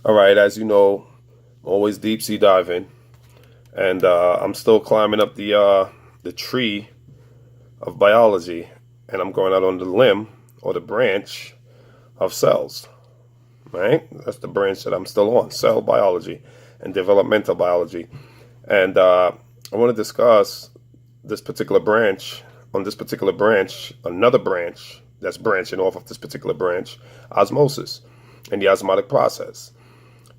All right, as you know, always deep sea diving, and I'm still climbing up the tree of biology, and I'm going out on the limb or the branch of cells. Right, that's the branch that I'm still on: cell biology and developmental biology. And I want to discuss this particular branch. On this particular branch, another branch that's branching off of this particular branch: osmosis and the osmotic process.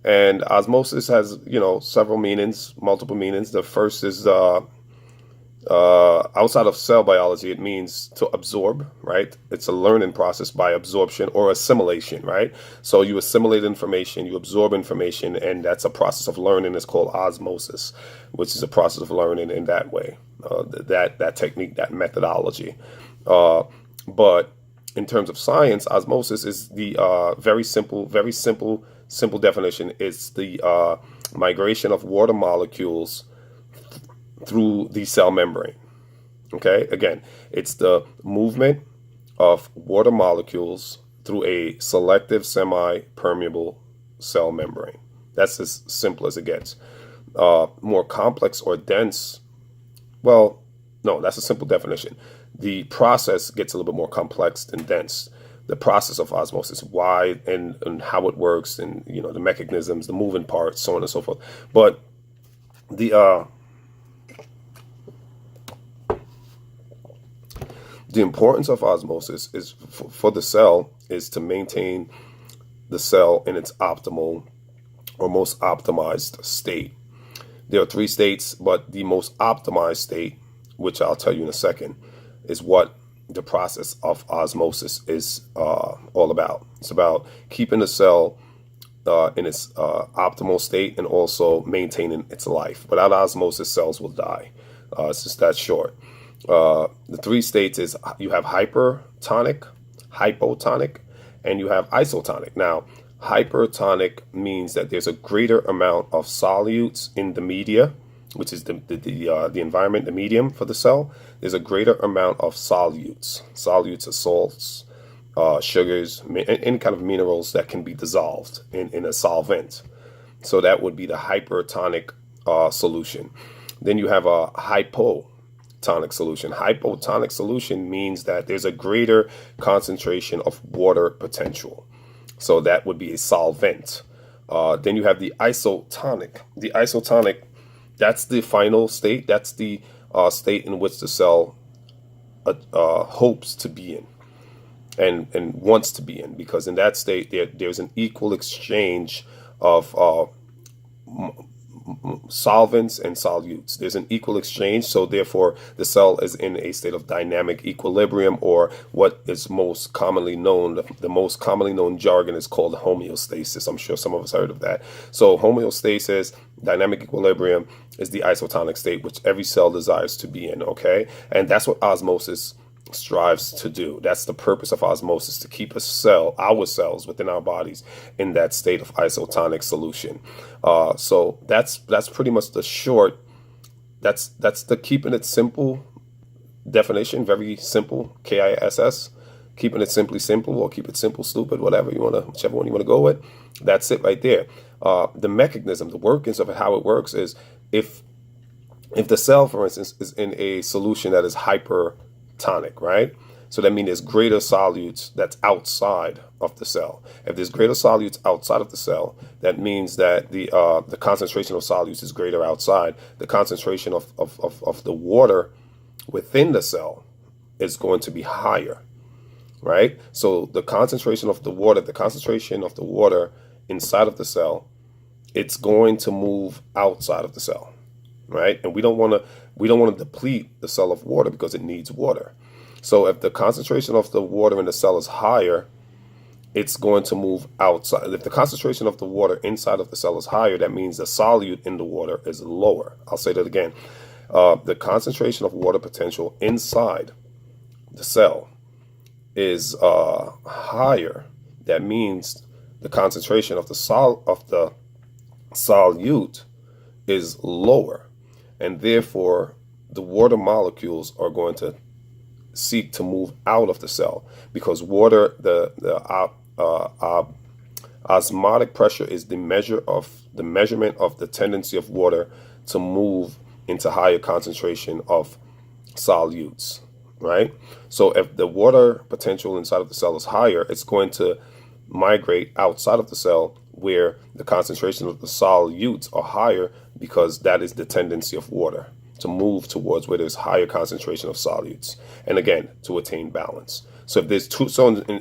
And osmosis has, several meanings, multiple meanings. The first is outside of cell biology, it means to absorb, right? It's a learning process by absorption or assimilation, right? So you assimilate information, you absorb information, and that's a process of learning. It's called osmosis, which is a process of learning in that way, that technique, that methodology. But in terms of science, osmosis is the simple definition. It's the migration of water molecules through the cell membrane. Okay, again, it's the movement of water molecules through a selective semi-permeable cell membrane. That's as simple as it gets. More complex or dense, well, no, that's a simple definition. The process gets a little bit more complex and dense. The process of osmosis, why and how it works, and the mechanisms, the moving parts, so on and so forth. But the uh, the importance of osmosis is for the cell is to maintain the cell in its optimal or most optimized state. There are three states, but the most optimized state, which I'll tell you in a second, is what the process of osmosis is all about. It's about keeping the cell in its optimal state and also maintaining its life. Without osmosis, cells will die. It's just that short. The three states is you have hypertonic, hypotonic, and you have isotonic. Now, hypertonic means that there's a greater amount of solutes in the media, which is the environment, the medium for the cell. There's a greater amount of solutes. Solutes are salts, sugars, any kind of minerals that can be dissolved in a solvent. So that would be the hypertonic solution. Then you have a hypotonic solution. Hypotonic solution means that there's a greater concentration of water potential. So that would be a solvent. Then you have the isotonic. The isotonic, that's the final state. That's the state in which the cell hopes to be in and wants to be in, because in that state there's an equal exchange of solvents and solutes. There's an equal exchange, so therefore the cell is in a state of dynamic equilibrium, or what is most commonly known, the most commonly known jargon is called homeostasis. I'm sure some of us heard of that. So homeostasis, dynamic equilibrium, is the isotonic state which every cell desires to be in, okay? And that's what osmosis strives to do. That's the purpose of osmosis, to keep our cells within our bodies in that state of isotonic solution. So that's pretty much the short. That's the keeping it simple definition. Very simple. KISS. Keeping it simply simple, or keep it simple stupid, whichever one you want to go with. That's it right there. The mechanism, the workings of it, how it works is if the cell, for instance, is in a solution that is hypertonic, right? So that means there's greater solutes that's outside of the cell. If there's greater solutes outside of the cell, that means that the concentration of solutes is greater outside. The concentration of the water within the cell is going to be higher, right? So the concentration of the water inside of the cell, it's going to move outside of the cell, right? And we don't want to deplete the cell of water because it needs water. So if the concentration of the water in the cell is higher, it's going to move outside. If the concentration of the water inside of the cell is higher, that means the solute in the water is lower. I'll say that again. The concentration of water potential inside the cell is higher. That means the concentration of the solute is lower, and therefore the water molecules are going to seek to move out of the cell, because water, the Osmotic pressure is the measurement of the tendency of water to move into higher concentration of solutes, right? So if the water potential inside of the cell is higher, it's going to migrate outside of the cell where the concentration of the solutes are higher, because that is the tendency of water to move towards where there's higher concentration of solutes, and again, to attain balance. So if there's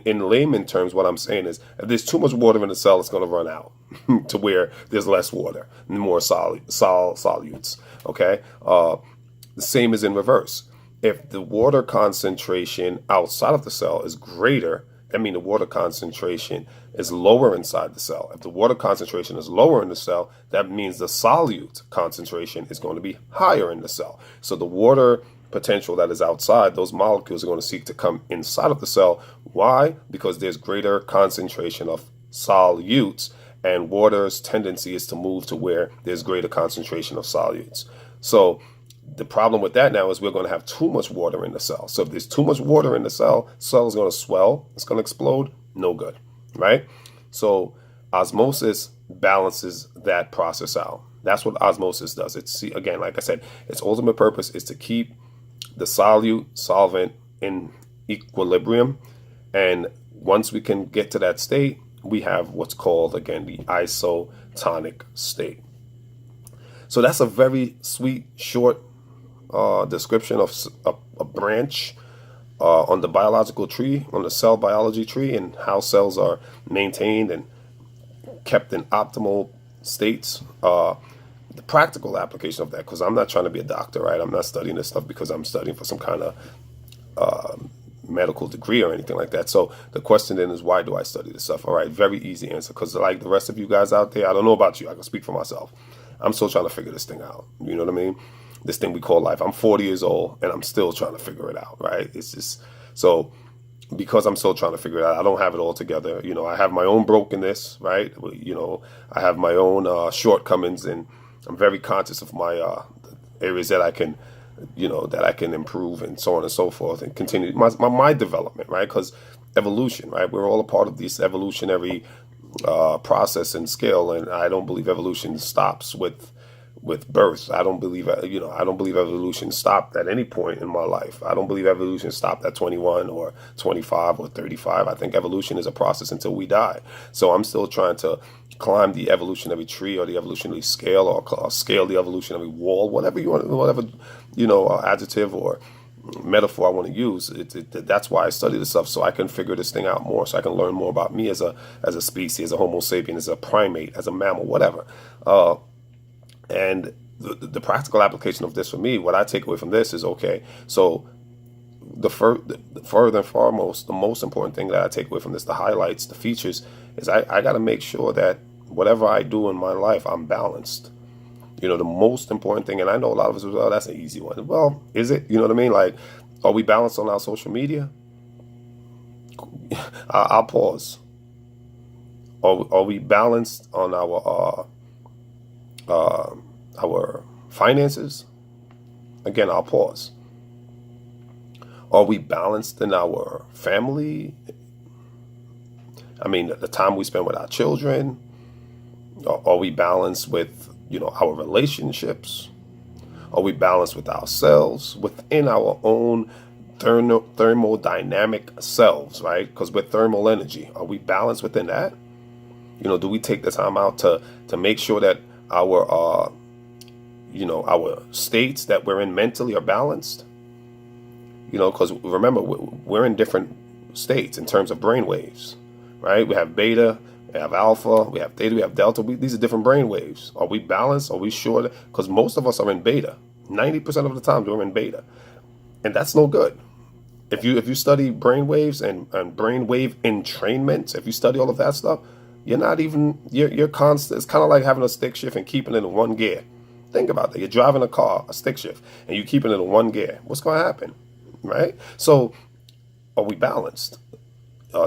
in layman terms, what I'm saying is, if there's too much water in the cell, it's going to run out to where there's less water, more solutes. Okay. The same is in reverse. If the water concentration outside of the cell is greater, that means the water concentration is lower inside the cell. If the water concentration is lower in the cell, that means the solute concentration is going to be higher in the cell. So the water potential that is outside, those molecules are going to seek to come inside of the cell. Why? Because there's greater concentration of solutes, and water's tendency is to move to where there's greater concentration of solutes. So the problem with that now is we're going to have too much water in the cell. So if there's too much water in the cell is going to swell, it's going to explode. No good, right? So osmosis balances that process out. That's what osmosis does. It's, again, like I said, its ultimate purpose is to keep the solute solvent in equilibrium. And once we can get to that state, we have what's called, again, the isotonic state. So that's a very sweet, short description of a branch on the biological tree, on the cell biology tree, and how cells are maintained and kept in optimal states. The practical application of that, because I'm not trying to be a doctor, right? I'm not studying this stuff because I'm studying for some kind of medical degree or anything like that. So the question then is, why do I study this stuff? All right, very easy answer, because like the rest of you guys out there, I don't know about you, I can speak for myself. I'm still trying to figure this thing out. You know what I mean? This thing we call life. I'm 40 years old and I'm still trying to figure it out, right? It's just, so because I'm still trying to figure it out, I don't have it all together. You know, I have my own brokenness, right? You know, I have my own shortcomings, and I'm very conscious of my areas that I can, you know, that I can improve, and so on and so forth, and continue my development, right? Because evolution, right? We're all a part of this evolutionary process and scale, and I don't believe evolution stops with birth. I don't believe, I don't believe evolution stopped at any point in my life. I don't believe evolution stopped at 21 or 25 or 35. I think evolution is a process until we die. So I'm still trying to climb the evolutionary tree, or the evolutionary scale, or scale the evolutionary wall, whatever you want, whatever, adjective or metaphor I want to use. That's why I study this stuff, so I can figure this thing out more, so I can learn more about me as a species, as a Homo sapien, as a primate, as a mammal, whatever. And the practical application of this for me, what I take away from this is, okay, so the further and foremost, the most important thing that I take away from this, the highlights, the features, is I got to make sure that whatever I do in my life, I'm balanced. You know, the most important thing, and I know a lot of us, well, that's an easy one. Well, is it? You know what I mean? Like, are we balanced on our social media? I'll pause. Are we balanced on our finances? Again, I'll pause. Are we balanced in our family? I mean, the time we spend with our children. Are we balanced with, our relationships? Are we balanced with ourselves, within our own thermodynamic selves, right? Because we're thermal energy. Are we balanced within that? Do we take the time out to make sure that our states that we're in mentally are balanced? Because remember, we're in different states in terms of brain waves, right? We have beta, we have alpha, we have theta, we have delta. These are different brain waves. Are we balanced? Are we sure? Because most of us are in beta. 90% of the time we're in beta, and that's no good. If you study brain waves and brain wave entrainment, if you study all of that stuff, you're constant. It's kind of like having a stick shift and keeping it in one gear. Think about that. You're driving a car, a stick shift, and you're keeping it in one gear. What's going to happen, right? So, are we balanced?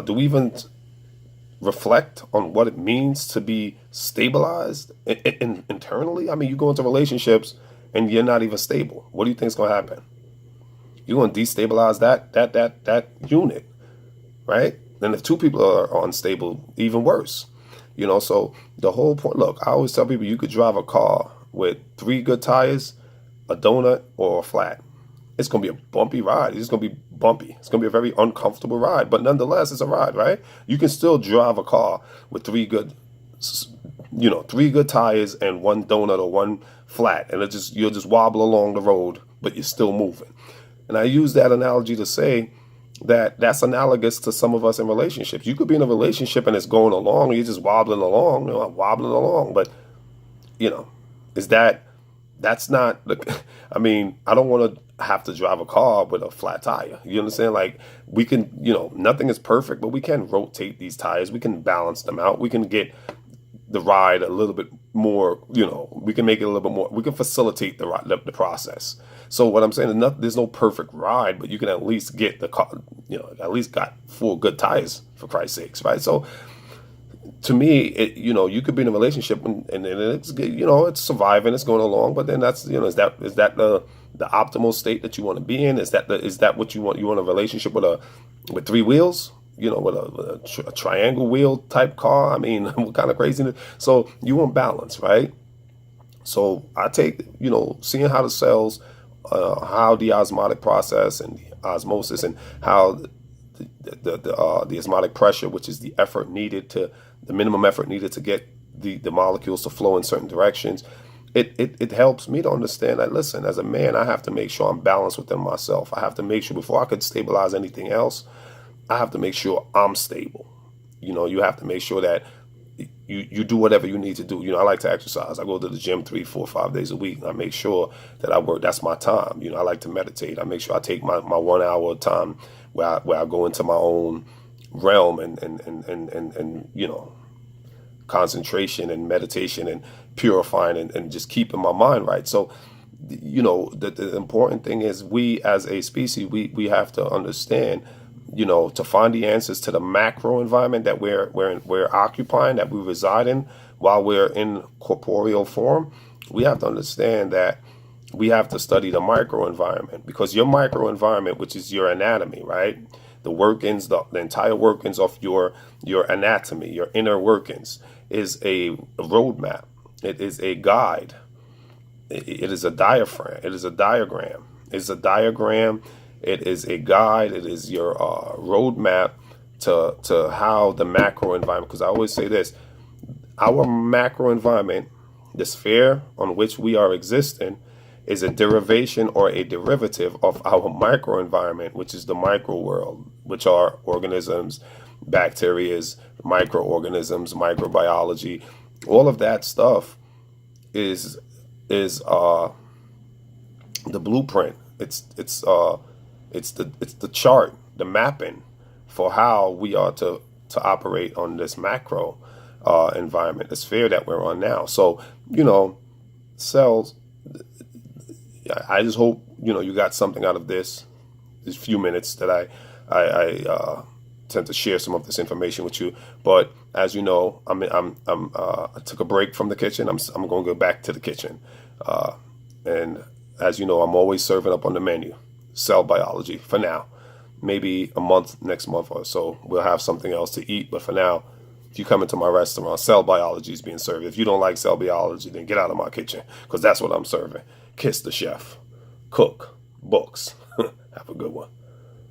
Do we even reflect on what it means to be stabilized internally? I mean, you go into relationships and you're not even stable. What do you think is going to happen? You're going to destabilize that unit, right? Then if two people are unstable, even worse. So the whole point, look, I always tell people you could drive a car with three good tires, a donut, or a flat. It's going to be a bumpy ride. It's going to be bumpy. It's going to be a very uncomfortable ride, but nonetheless, it's a ride, right? You can still drive a car with three good tires and one donut or one flat, and you'll just wobble along the road, but you're still moving. And I use that analogy to say that that's analogous to some of us in relationships. You could be in a relationship and it's going along, and you're just wobbling along, wobbling along, but you know, is that's not I mean, I don't want to have to drive a car with a flat tire. You understand? Like, we can, nothing is perfect, but we can rotate these tires. We can balance them out. We can get the ride a little bit more, we can make it a little bit more, we can facilitate the process. So what I'm saying is, there's no perfect ride, but you can at least get the car, at least got four good tires, for Christ's sakes, right? So to me, you could be in a relationship and it's, it's surviving, it's going along, but then that's, is that the optimal state that you want to be in? Is that what you want? You want a relationship with three wheels? With a triangle wheel type car? I mean, what kind of craziness? So you want balance, right? So I take, seeing how the cells, how the osmotic process and the osmosis, and how the osmotic pressure, which is the minimum effort needed to get the molecules to flow in certain directions. It helps me to understand that, listen, as a man, I have to make sure I'm balanced within myself. I have to make sure, before I could stabilize anything else, I have to make sure I'm stable. You have to make sure that you do whatever you need to do. I like to exercise. I go to the gym 3, 4, 5 days a week. I make sure that I work. That's my time. I like to meditate. I make sure I take my 1 hour time where I go into my own realm and concentration and meditation and purifying and just keeping my mind right. So, the important thing is, we as a species, we have to understand, to find the answers to the macro environment that we're occupying, that we reside in while we're in corporeal form. We have to understand that we have to study the micro environment, because your micro environment, which is your anatomy, right? The workings, the entire workings of your anatomy, your inner workings, is a roadmap. It is a guide. It is a diaphragm. It is a diagram. It's a diagram. It is a guide. It is your roadmap to how the macro environment. Because I always say this: our macro environment, the sphere on which we are existing, is a derivation or a derivative of our microenvironment, which is the micro world, which are organisms, bacterias, microorganisms, microbiology. All of that stuff is the blueprint. It's the chart, the mapping for how we are to operate on this macro environment, the sphere that we're on now. So, cells. I just hope you got something out of these few minutes that I tend to share some of this information with you. But as you know, I took a break from the kitchen. I'm going to go back to the kitchen, and as you know, I'm always serving up on the menu cell biology for now. Maybe next month or so, we'll have something else to eat. But for now, if you come into my restaurant, cell biology is being served. If you don't like cell biology, then get out of my kitchen, because that's what I'm serving. Kiss the chef. Cook. Books. Have a good one.